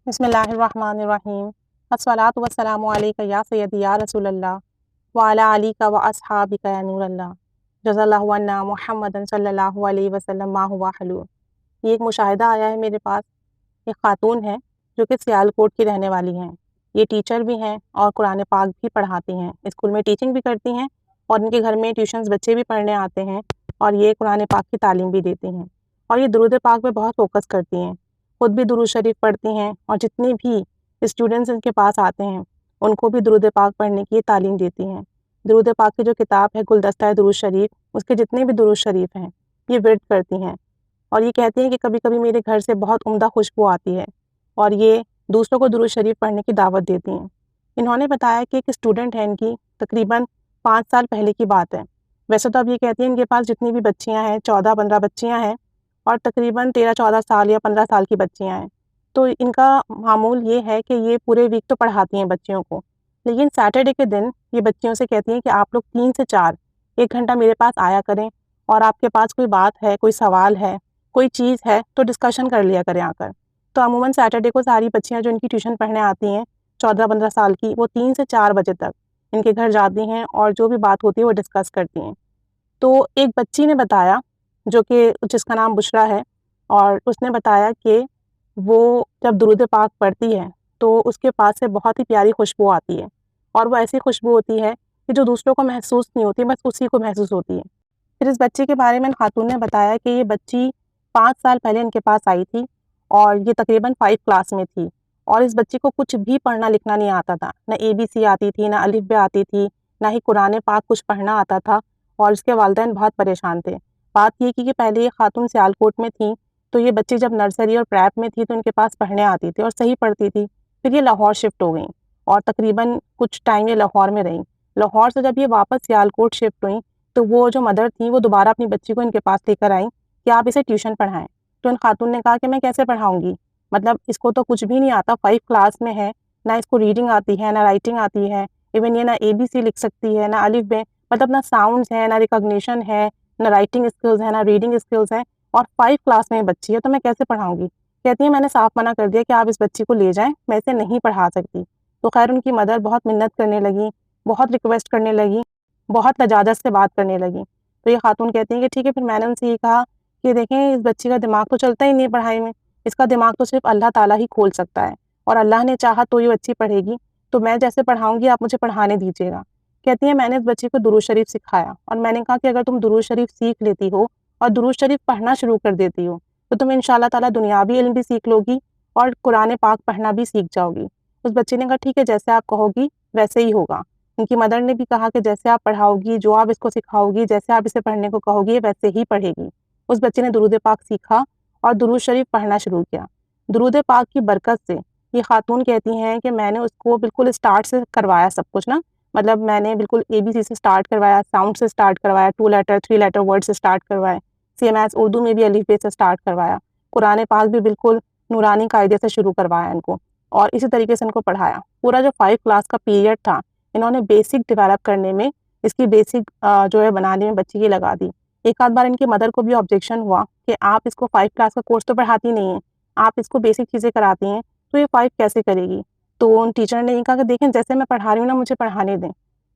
بسم اللہ الرحمن الرحیم الصلاۃ والسلام علیک یا سیدی یا رسول اللہ وعلی علیک و اصحابک یا نور اللہ جزا اللہ عنا محمد صلی اللہ علیہ وسلم ما ہوا حلو۔ یہ ایک مشاہدہ آیا ہے میرے پاس، ایک خاتون ہے جو کہ سیالکوٹ کی رہنے والی ہیں۔ یہ ٹیچر بھی ہیں اور قرآن پاک بھی پڑھاتی ہیں، اسکول میں ٹیچنگ بھی کرتی ہیں اور ان کے گھر میں ٹیوشنز بچے بھی پڑھنے آتے ہیں اور یہ قرآن پاک کی تعلیم بھی دیتی ہیں، اور یہ درود پاک پہ بہت فوکس کرتی ہیں، خود بھی درود شریف پڑھتی ہیں اور جتنی بھی اسٹوڈنٹس ان کے پاس آتے ہیں ان کو بھی درود پاک پڑھنے کی تعلیم دیتی ہیں۔ درود پاک کی جو کتاب ہے گلدستہ درود شریف، اس کے جتنے بھی درود شریف ہیں یہ ورد کرتی ہیں، اور یہ کہتی ہیں کہ کبھی کبھی میرے گھر سے بہت عمدہ خوشبو آتی ہے، اور یہ دوسروں کو درود شریف پڑھنے کی دعوت دیتی ہیں۔ انہوں نے بتایا کہ ایک اسٹوڈنٹ ہے ان کی، تقریباً 5 سال پہلے کی بات ہے، ویسے تو اب یہ کہتی ہیں ان کے پاس جتنی بھی بچیاں ہیں 14-15 بچیاں ہیں اور تقریباً 13-14 سال یا 15 سال کی بچیاں ہیں، تو ان کا معمول یہ ہے کہ یہ پورے ویک تو پڑھاتی ہیں بچیوں کو، لیکن سیٹرڈے کے دن یہ بچیوں سے کہتی ہیں کہ آپ لوگ 3 سے 4 1 گھنٹہ میرے پاس آیا کریں، اور آپ کے پاس کوئی بات ہے، کوئی سوال ہے، کوئی چیز ہے تو ڈسکشن کر لیا کریں آ کر۔ تو عموماً سیٹرڈے کو ساری بچیاں جو ان کی ٹیوشن پڑھنے آتی ہیں 14-15 سال کی، وہ 3 سے 4 بجے تک ان کے گھر جاتی ہیں اور جو بھی بات ہوتی ہے وہ ڈسکس کرتی ہیں۔ تو ایک بچی نے بتایا، جو کہ جس کا نام بشرا ہے، اور اس نے بتایا کہ وہ جب درود پاک پڑھتی ہے تو اس کے پاس سے بہت ہی پیاری خوشبو آتی ہے، اور وہ ایسی خوشبو ہوتی ہے کہ جو دوسروں کو محسوس نہیں ہوتی، بس اسی کو محسوس ہوتی ہے۔ پھر اس بچی کے بارے میں خاتون نے بتایا کہ یہ بچی 5 سال پہلے ان کے پاس آئی تھی اور یہ تقریباً 5 کلاس میں تھی، اور اس بچی کو کچھ بھی پڑھنا لکھنا نہیں آتا تھا، نہ ABC آتی تھی، نہ الف ب آتی تھی، نہ ہی قرآن پاک کچھ پڑھنا آتا تھا، اور اس کے والدین بہت پریشان تھے۔ بات یہ کہ پہلے یہ خاتون سیالکوٹ میں تھیں، تو یہ بچی جب نرسری اور پریپ میں تھی تو ان کے پاس پڑھنے آتی تھی اور صحیح پڑھتی تھی۔ پھر یہ لاہور شفٹ ہو گئیں اور تقریباً کچھ ٹائم یہ لاہور میں رہیں۔ لاہور سے جب یہ واپس سیالکوٹ شفٹ ہوئیں تو وہ جو مدر تھیں وہ دوبارہ اپنی بچی کو ان کے پاس لے کر آئیں کہ آپ اسے ٹیوشن پڑھائیں۔ تو ان خاتون نے کہا کہ میں کیسے پڑھاؤں گی، مطلب اس کو تو کچھ بھی نہیں آتا، 5 کلاس میں ہے، نہ اس کو ریڈنگ آتی ہے، نہ رائٹنگ آتی ہے، ایون یہ نہ ABC لکھ سکتی ہے، نہ الف ب، مطلب نہ ساؤنڈز ہے، نہ ریکگنیشن ہے، نہ رائٹنگ اسکلز ہے، نہ ریڈنگ اسکلز ہیں، اور 5 کلاس میں بچی ہے، تو میں کیسے پڑھاؤں گی؟ کہتی ہیں میں نے صاف منع کر دیا کہ آپ اس بچی کو لے جائیں، میں اسے نہیں پڑھا سکتی۔ تو خیر ان کی مدر بہت منت کرنے لگی، بہت ریکویسٹ کرنے لگی، بہت لجاجت سے بات کرنے لگی۔ تو یہ خاتون کہتی ہیں کہ ٹھیک ہے، پھر میں نے ان سے یہ کہا کہ دیکھیں اس بچی کا دماغ تو چلتا ہی نہیں پڑھائی میں، اس کا دماغ تو صرف اللہ تعالیٰ ہی کھول سکتا ہے، اور اللہ نے چاہا تو یہ بچی پڑھے گی، تو میں جیسے پڑھاؤں گی آپ مجھے پڑھانے دیجیے گا۔ کہتی ہیں میں نے اس بچی کو درود شریف سکھایا، اور میں نے کہا کہ اگر تم درود شریف سیکھ لیتی ہو اور درود شریف پڑھنا شروع کر دیتی ہو تو تم انشاءاللہ تعالیٰ دنیاوی علم بھی سیکھ لو گی اور قرآن پاک پڑھنا بھی سیکھ جاؤ گی۔ اس بچی نے کہا ٹھیک ہے، جیسے آپ کہو گی ویسے ہی ہوگا۔ ان کی مدر نے بھی کہا کہ جیسے آپ پڑھاؤ گی، جو آپ اس کو سکھاؤ گی، جیسے آپ اسے پڑھنے کو کہو گی ویسے ہی پڑھے گی۔ اس بچے نے درود پاک سیکھا اور درود شریف پڑھنا شروع کیا۔ درود پاک کی برکت سے یہ خاتون کہتی ہیں کہ میں نے اس کو بالکل اسٹارٹ سے کروایا سب کچھ نا، مطلب میں نے بالکل ABC سے اسٹارٹ کروایا، ساؤنڈ سے اسٹارٹ کروایا، 2 لیٹر 3 لیٹر ورڈ سے اسٹارٹ کروایا، سیم ایز اردو میں بھی الف ب سے اسٹارٹ کروایا، قرآن پاک بھی بالکل نورانی قاعدے سے شروع کروایا ان کو، اور اسی طریقے سے ان کو پڑھایا۔ پورا جو 5 کلاس کا پیریڈ تھا انہوں نے بیسک ڈیولپ کرنے میں، اس کی بیسک جو ہے بنانے میں بچی کی لگا دی۔ ایک آدھ بار ان کی مدر کو بھی آبجیکشن ہوا کہ آپ اس کو 5 کلاس کا کورس تو پڑھاتی نہیں ہیں، آپ اس کو بیسک چیزیں کراتی ہیں تو یہ 5 کیسے کرے گی؟ تو ان ٹیچر نے یہ کہا کہ دیکھیں جیسے میں پڑھا رہی ہوں نا مجھے پڑھانے دیں،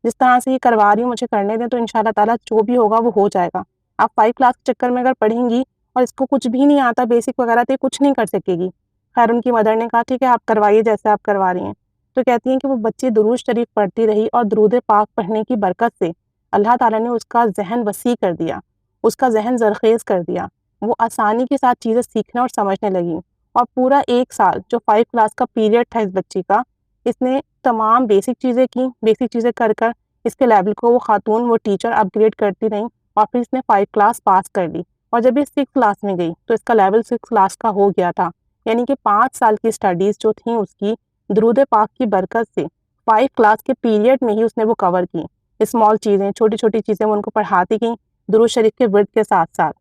جس طرح سے یہ کروا رہی ہوں مجھے کرنے دیں، تو انشاءاللہ تعالیٰ جو بھی ہوگا وہ ہو جائے گا۔ آپ 5 کلاس کے چکر میں اگر پڑھیں گی اور اس کو کچھ بھی نہیں آتا بیسک وغیرہ تو یہ کچھ نہیں کر سکے گی۔ خیر ان کی مدر نے کہا ٹھیک ہے آپ کروائیے جیسے آپ کروا رہی ہیں۔ تو کہتی ہیں کہ وہ بچی درود شریف پڑھتی رہی اور درود پاک پڑھنے کی برکت سے اللہ تعالیٰ نے اس کا ذہن وسیع کر دیا، اس کا ذہن زرخیز کر دیا، وہ آسانی کے ساتھ چیزیں سیکھنے اور سمجھنے لگی، اور پورا 1 سال جو 5 کلاس کا پیریڈ تھا اس بچی کا، اس نے تمام بیسک چیزیں کی، بیسک چیزیں کر کر اس کے لیول کو وہ خاتون وہ ٹیچر اپ گریڈ کرتی رہیں، اور پھر اس نے 5 کلاس پاس کر لی، اور جب یہ 6 کلاس میں گئی تو اس کا لیول 6 کلاس کا ہو گیا تھا، یعنی کہ 5 سال کی اسٹڈیز جو تھیں اس کی درود پاک کی برکت سے 5 کلاس کے پیریڈ میں ہی اس نے وہ کور کی۔ اسمال چیزیں، چھوٹی چھوٹی چیزیں وہ ان کو پڑھاتی گئیں درود شریف کے ورد کے ساتھ ساتھ،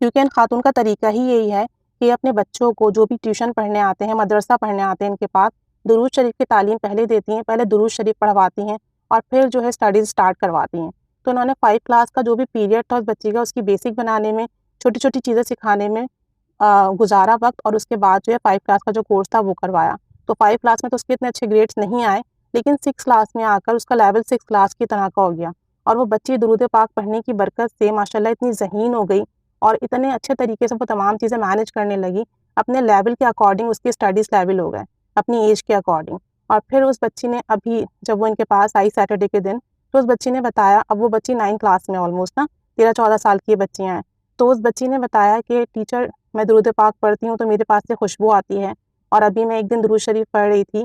کیونکہ ان خاتون کا طریقہ ہی یہی ہے کہ اپنے بچوں کو جو بھی ٹیوشن پڑھنے آتے ہیں، مدرسہ پڑھنے آتے ہیں ان کے پاس، درود شریف کی تعلیم پہلے دیتی ہیں، پہلے درود شریف پڑھواتی ہیں اور پھر جو ہے اسٹڈیز اسٹارٹ کرواتی ہیں۔ تو انہوں نے 5 کلاس کا جو بھی پیریڈ تھا اس بچی کا، اس کی بیسک بنانے میں، چھوٹی چھوٹی چیزیں سکھانے میں گزارا وقت، اور اس کے بعد جو ہے 5 کلاس کا جو کورس تھا وہ کروایا۔ تو 5 کلاس میں تو اس کے اتنے اچھے گریڈس نہیں آئے، لیکن 6 کلاس میں آ کر اس کا لیول 6 کلاس کی طرح کا ہو گیا، اور وہ بچی درود پاک پڑھنے کی برکت سے ماشاءاللہ اتنی ذہین ہو گئی اور اتنے اچھے طریقے سے وہ تمام چیزیں مینیج کرنے لگی، اپنے لیول کے اکارڈنگ اس کی اسٹڈیز لیول ہو گئے اپنی ایج کے اکارڈنگ۔ اور پھر اس بچی نے ابھی جب وہ ان کے پاس آئی سیٹرڈے کے دن، تو اس بچی نے بتایا، اب وہ بچی 9 کلاس میں آلموسٹ نا 13-14 سال کی بچیاں ہیں، تو اس بچی نے بتایا کہ ٹیچر میں درود پاک پڑھتی ہوں تو میرے پاس سے خوشبو آتی ہے، اور ابھی میں ایک دن درود شریف پڑھ رہی تھی،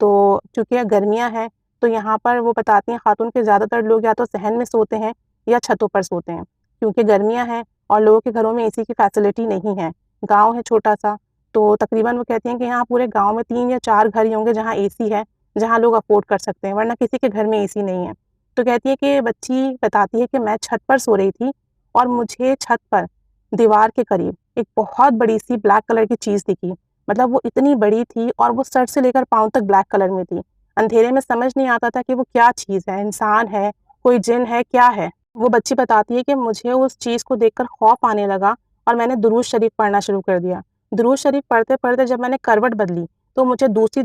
تو چونکہ گرمیاں ہیں تو یہاں پر وہ بتاتی ہیں خاتون کے زیادہ تر لوگ یا تو صحن میں سوتے ہیں یا چھتوں پر سوتے ہیں، کیونکہ گرمیاں ہیں اور لوگوں کے گھروں میں اے سی کی فیسلٹی نہیں ہے، گاؤں ہے چھوٹا سا، تو تقریباً وہ کہتی ہیں کہ یہاں پورے گاؤں میں 3 یا 4 گھر ہی ہوں گے جہاں اے سی ہے، جہاں لوگ افورڈ کر سکتے ہیں، ورنہ کسی کے گھر میں اے سی نہیں ہے۔ تو کہتی ہے کہ بچی بتاتی ہے کہ میں چھت پر سو رہی تھی اور مجھے چھت پر دیوار کے قریب ایک بہت بڑی سی بلیک کلر کی چیز دکھی، مطلب وہ اتنی بڑی تھی اور وہ سر سے لے کر پاؤں تک بلیک کلر میں تھی، اندھیرے میں سمجھ نہیں آتا تھا کہ وہ کیا چیز ہے، انسان ہے، کوئی جن ہے، کیا ہے۔ وہ بچی بتاتی ہے کہ مجھے اس چیز کو دیکھ کر خوف آنے لگا اور میں نے درود شریف پڑھنا شروع کر دیا۔ درود شریف پڑھتے پڑھتے جب میں نے کروٹ بدلی تو مجھے دوسری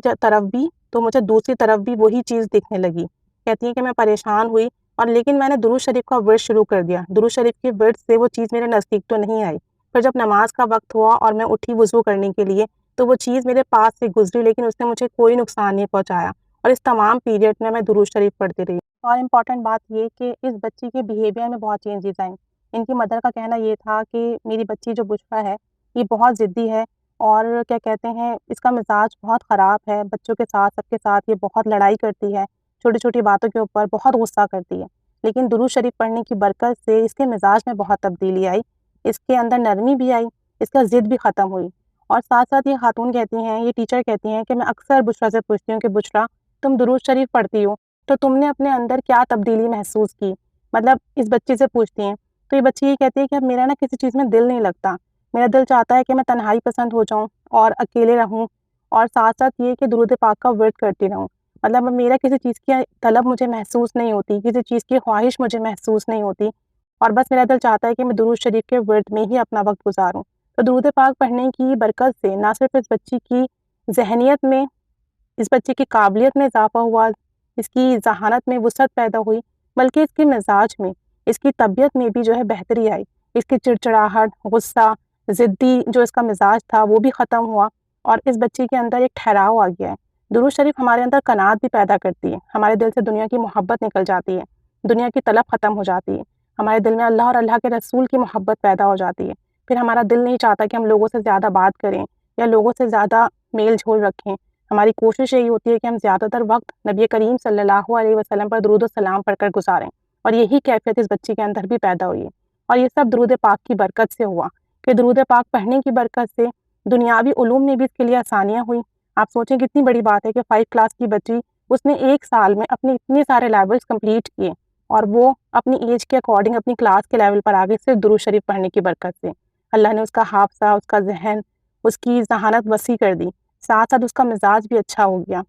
طرف بھی وہی چیز دکھنے لگی۔ کہتی ہے کہ میں پریشان ہوئی، اور لیکن میں نے درود شریف کا ورد شروع کر دیا، درود شریف کے ورد سے وہ چیز میرے نزدیک تو نہیں آئی۔ پھر جب نماز کا وقت ہوا اور میں اٹھی وضو کرنے کے لیے تو وہ چیز میرے پاس سے گزری، لیکن اس نے مجھے کوئی نقصان نہیں پہنچایا، اور اس تمام پیریڈ میں درود شریف پڑھتی رہی۔ اور امپورٹنٹ بات یہ کہ اس بچی کے بیہیویئر میں بہت چینجز آئیں۔ ان کی مدر کا کہنا یہ تھا کہ میری بچی جو بشریٰ ہے یہ بہت ضدی ہے، اور کیا کہتے ہیں اس کا مزاج بہت خراب ہے، بچوں کے ساتھ سب کے ساتھ یہ بہت لڑائی کرتی ہے، چھوٹی چھوٹی باتوں کے اوپر بہت غصہ کرتی ہے، لیکن درود شریف پڑھنے کی برکت سے اس کے مزاج میں بہت تبدیلی آئی، اس کے اندر نرمی بھی آئی، اس کا ضد بھی ختم ہوئی۔ اور ساتھ ساتھ یہ خاتون کہتی ہیں، یہ ٹیچر کہتی ہیں کہ میں اکثر بشریٰ سے پوچھتی ہوں کہ بشریٰ تم درود شریف پڑھتی ہو تو تم نے اپنے اندر کیا تبدیلی محسوس کی، مطلب اس بچی سے پوچھتی ہیں، تو یہ بچی یہ کہتی ہے کہ اب میرا نا کسی چیز میں دل نہیں لگتا، میرا دل چاہتا ہے کہ میں تنہائی پسند ہو جاؤں اور اکیلے رہوں، اور ساتھ ساتھ یہ کہ درود پاک کا ورد کرتی رہوں، مطلب اب میرا کسی چیز کی طلب مجھے محسوس نہیں ہوتی، کسی چیز کی خواہش مجھے محسوس نہیں ہوتی، اور بس میرا دل چاہتا ہے کہ میں درود شریف کے ورد میں ہی اپنا وقت گزاروں۔ تو درود پاک پڑھنے کی برکت سے نہ صرف اس بچی کی ذہنیت میں، اس بچی کی قابلیت میں اضافہ ہوا، اس کی ذہانت میں وسعت پیدا ہوئی، بلکہ اس کے مزاج میں، اس کی طبیعت میں بھی جو ہے بہتری آئی، اس کی چڑچڑاہٹ، غصہ، ضدی جو اس کا مزاج تھا وہ بھی ختم ہوا، اور اس بچی کے اندر ایک ٹھہراؤ آ گیا ہے۔ درود شریف ہمارے اندر قناعت بھی پیدا کرتی ہے، ہمارے دل سے دنیا کی محبت نکل جاتی ہے، دنیا کی طلب ختم ہو جاتی ہے، ہمارے دل میں اللہ اور اللہ کے رسول کی محبت پیدا ہو جاتی ہے، پھر ہمارا دل نہیں چاہتا کہ ہم لوگوں سے زیادہ بات کریں یا لوگوں سے زیادہ میل جھول رکھیں، ہماری کوشش یہی ہوتی ہے کہ ہم زیادہ تر وقت نبی کریم صلی اللہ علیہ وسلم پر درود و سلام پڑھ کر گزاریں، اور یہی کیفیت اس بچی کے اندر بھی پیدا ہوئی ہے، اور یہ سب درود پاک کی برکت سے ہوا، کہ درود پاک پڑھنے کی برکت سے دنیاوی علوم میں بھی اس کے لیے آسانیاں ہوئیں۔ آپ سوچیں کتنی بڑی بات ہے کہ 5 کلاس کی بچی، اس نے 1 سال میں اپنے اتنے سارے لیولز کمپلیٹ کیے، اور وہ اپنی ایج کے اکارڈنگ اپنی کلاس کے لیول پر آگے صرف درود شریف پڑھنے کی برکت سے۔ اللہ نے اس کا حافظہ، اس کا ذہن، اس کی ذہانت وسیع کر دی، ساتھ ساتھ اس کا مزاج بھی اچھا ہو گیا،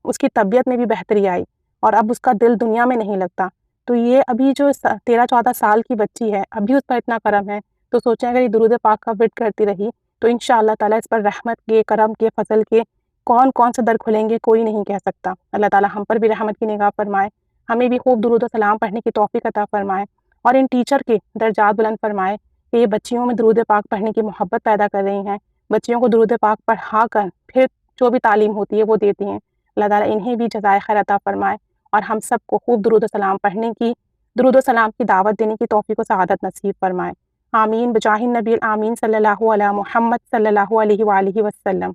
اس کی طبیعت میں بھی بہتری آئی، اور اب اس کا دل دنیا میں نہیں لگتا۔ تو یہ ابھی جو 13-14 سال کی بچی ہے، ابھی اس پر اتنا کرم ہے، تو سوچیں اگر یہ درود پاک کا ورد کرتی رہی تو انشاءاللہ تعالیٰ اس پر رحمت کے، کرم کے، فضل کے کون کون سے در کھلیں گے کوئی نہیں کہہ سکتا۔ اللہ تعالیٰ ہم پر بھی رحمت کی نگاہ فرمائے، ہمیں بھی خوب درود و سلام پڑھنے کی توفیق عطا فرمائے، اور ان ٹیچر کے درجات بلند فرمائے کہ یہ بچیوں میں درود پاک پڑھنے کی محبت پیدا کر رہی ہیں، بچیوں کو درود پاک پڑھا کر پھر جو بھی تعلیم ہوتی ہے وہ دیتی ہیں۔ اللہ تعالیٰ انہیں بھی جزائے خیر عطا فرمائے، اور ہم سب کو خوب درود و سلام پڑھنے کی، درود و سلام کی دعوت دینے کی توفیق و سعادت نصیب فرمائے۔ آمین بجاہ النبی آمین صلی اللہ علیہ محمد صلی اللہ علیہ وآلہ وسلم۔